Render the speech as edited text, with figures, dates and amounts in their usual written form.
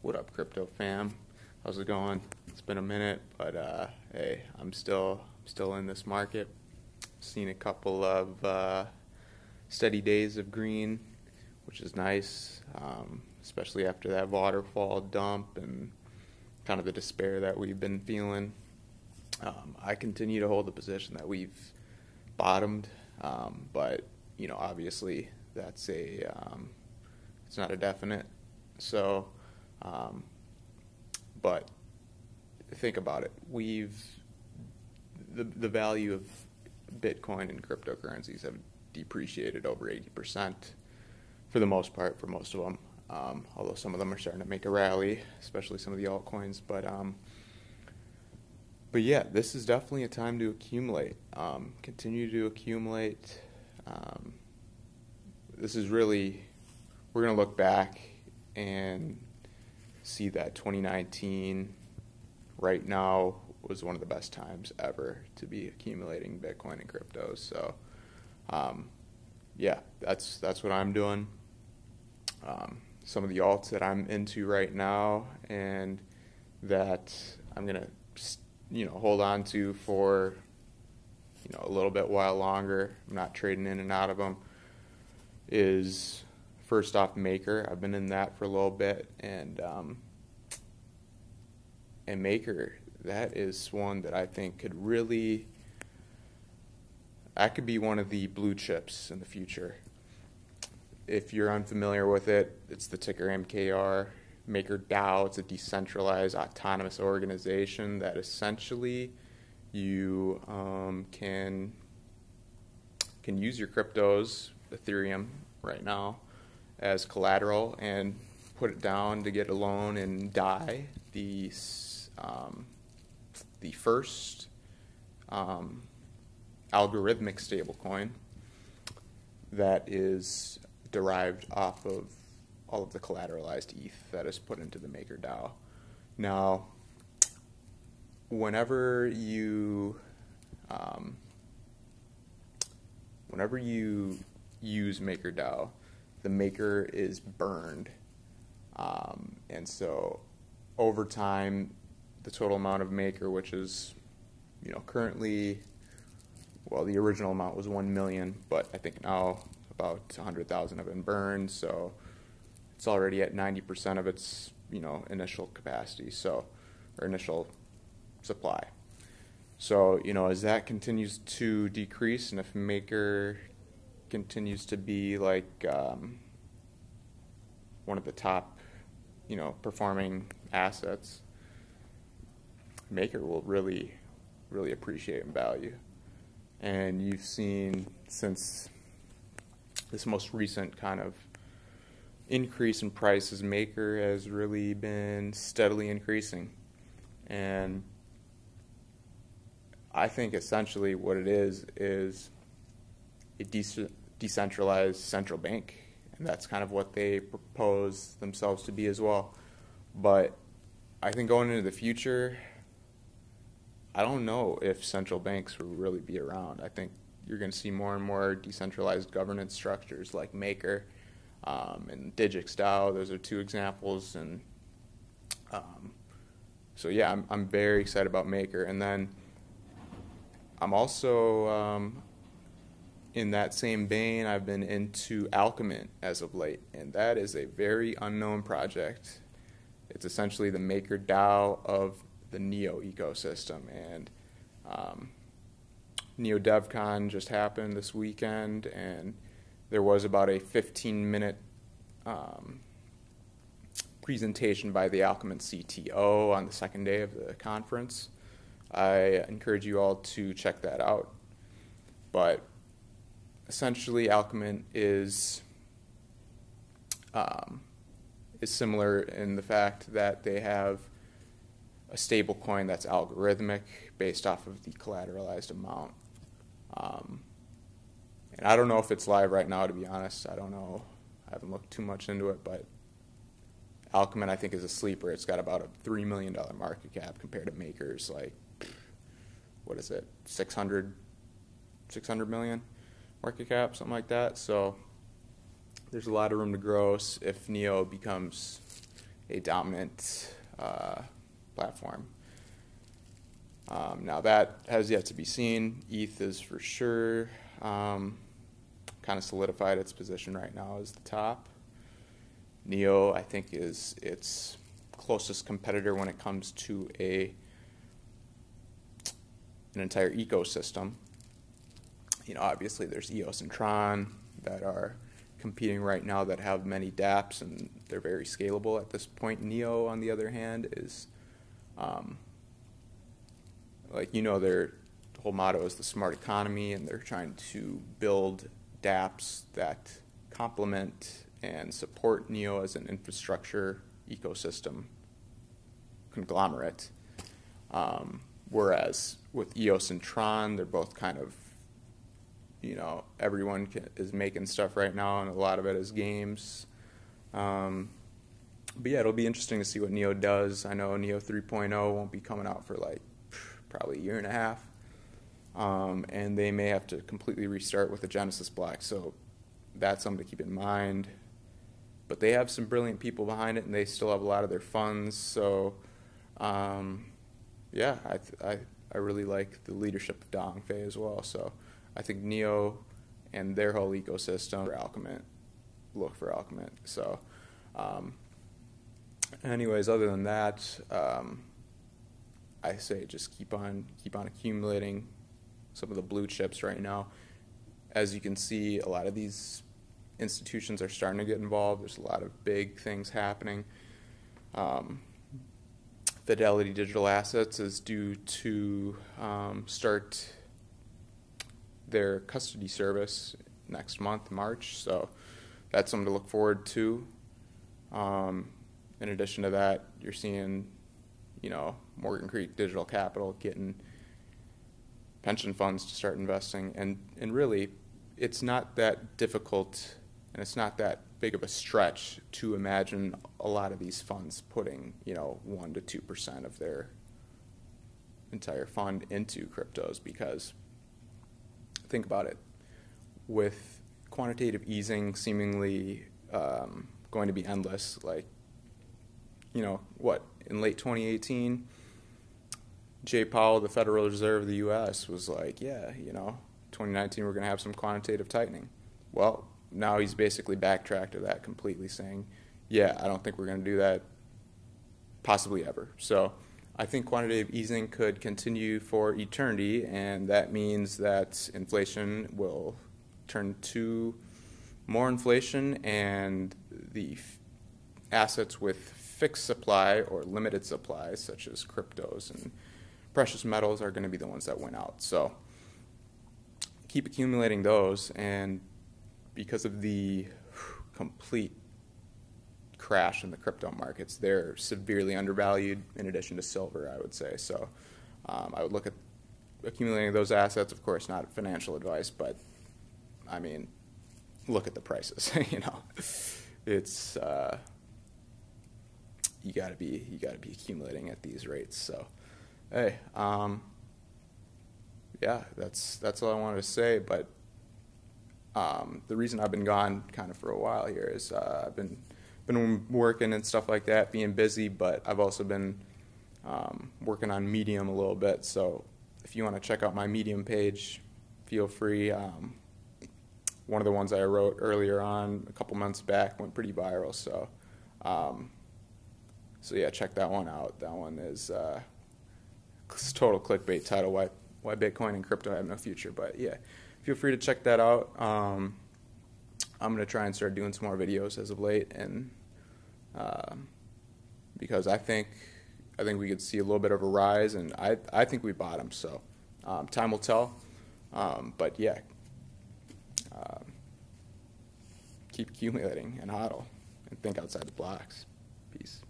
What up, crypto fam? How's it going? It's been a minute, but hey, I'm still in this market. Seen a couple of steady days of green, which is nice, especially after that waterfall dump and kind of the despair that we've been feeling. I continue to hold the position that we've bottomed, but obviously that's it's not a definite. So, but think about it. The value of Bitcoin and cryptocurrencies have depreciated over 80% for the most part, for most of them. Although some of them are starting to make a rally, especially some of the altcoins. But yeah, this is definitely a time to accumulate. Continue to accumulate. This is really, we're going to look back and see that 2019 right now was one of the best times ever to be accumulating Bitcoin and cryptos. So yeah, that's what I'm doing. Some of the alts that I'm into right now and that I'm going to hold on to for a little bit while longer, I'm not trading in and out of them, is first off Maker. I've been in that for a little bit, and Maker, that is one that I think could be one of the blue chips in the future. If you're unfamiliar with it, it's the ticker MKR. MakerDAO, it's a decentralized autonomous organization that essentially you can use your cryptos, Ethereum right now, as collateral and put it down to get a loan and DAI, the first algorithmic stablecoin that is derived off of all of the collateralized ETH that is put into the MakerDAO. Now, whenever you use MakerDAO, the maker is burned, and so over time, the total amount of maker, which is currently, well, the original amount was 1 million, but I think now about 100,000 have been burned, so it's already at 90% of its initial capacity, or initial supply. So as that continues to decrease, and if Maker continues to be like one of the top performing assets, Maker will really appreciate in value. And you've seen since this most recent kind of increase in prices, Maker has really been steadily increasing. And I think essentially what it is a decentralized central bank. And that's kind of what they propose themselves to be as well. But I think going into the future, I don't know if central banks will really be around. I think you're going to see more and more decentralized governance structures like Maker and DAO. Those are two examples. And so yeah, I'm very excited about Maker. And then I'm also, in that same vein, I've been into Alchemint as of late. And that is a very unknown project. It's essentially the MakerDAO of the Neo ecosystem, and Neo DevCon just happened this weekend, and there was about a 15-minute presentation by the Alchemint CTO on the second day of the conference. I encourage you all to check that out. But essentially, Alchemint is similar in the fact that they have a stable coin that's algorithmic based off of the collateralized amount. And I don't know if it's live right now, to be honest. I don't know. I haven't looked too much into it, but Alchemint, I think, is a sleeper. It's got about a $3 million market cap compared to Maker's, like, what is it, 600 million market cap, something like that. So there's a lot of room to grow if Neo becomes a dominant platform. Now that has yet to be seen. ETH is for sure kind of solidified its position right now as the top. NEO, I think, is its closest competitor when it comes to an entire ecosystem. You know, obviously there's EOS and Tron that are competing right now that have many dApps, and they're very scalable at this point. NEO, on the other hand, is like, you know, their whole motto is the smart economy, and they're trying to build dApps that complement and support NEO as an infrastructure ecosystem conglomerate. Whereas with EOS and Tron, they're both kind of, you know, everyone is making stuff right now, and a lot of it is games. But yeah, it'll be interesting to see what NEO does. I know NEO 3.0 won't be coming out for like probably a year and a half. And they may have to completely restart with the Genesis block. So that's something to keep in mind. But they have some brilliant people behind it, and they still have a lot of their funds. So yeah, I really like the leadership of Dong Fei as well. So I think NEO and their whole ecosystem for Alchemint, look for Alchemint. So anyways, other than that, I say just keep on accumulating some of the blue chips right now. As you can see, a lot of these institutions are starting to get involved. There's a lot of big things happening. Fidelity Digital Assets is due to start their custody service next month, March, so that's something to look forward to. In addition to that, you're seeing, you know, Morgan Creek Digital Capital getting pension funds to start investing, and really, it's not that difficult, and it's not that big of a stretch to imagine a lot of these funds putting, you know, 1 to 2% of their entire fund into cryptos, because think about it, with quantitative easing seemingly going to be endless, like, you know, what, in late 2018, Jay Powell, the Federal Reserve of the U.S., was like, yeah, you know, 2019 we're going to have some quantitative tightening. Well, now he's basically backtracked to that completely, saying, yeah, I don't think we're going to do that possibly ever. So I think quantitative easing could continue for eternity, and that means that inflation will turn to more inflation, and the assets with fixed supply or limited supply, such as cryptos and precious metals, are going to be the ones that win out. So keep accumulating those, and because of the complete crash in the crypto markets, they're severely undervalued, in addition to silver, I would say. So I would look at accumulating those assets. Of course, not financial advice, but I mean, look at the prices. You know, it's you got to be accumulating at these rates. So hey, yeah, that's all I wanted to say. But the reason I've been gone kind of for a while here is I've been working and stuff like that, being busy, but I've also been working on Medium a little bit. So if you want to check out my Medium page, feel free. One of the ones I wrote earlier on a couple months back went pretty viral. So so yeah, check that one out. That one is total clickbait title, why Bitcoin and crypto have no future. But yeah, feel free to check that out. I'm going to try and start doing some more videos as of late, and because I think we could see a little bit of a rise, and I think we bottomed. So time will tell. But yeah, keep accumulating and hodl and think outside the blocks. Peace.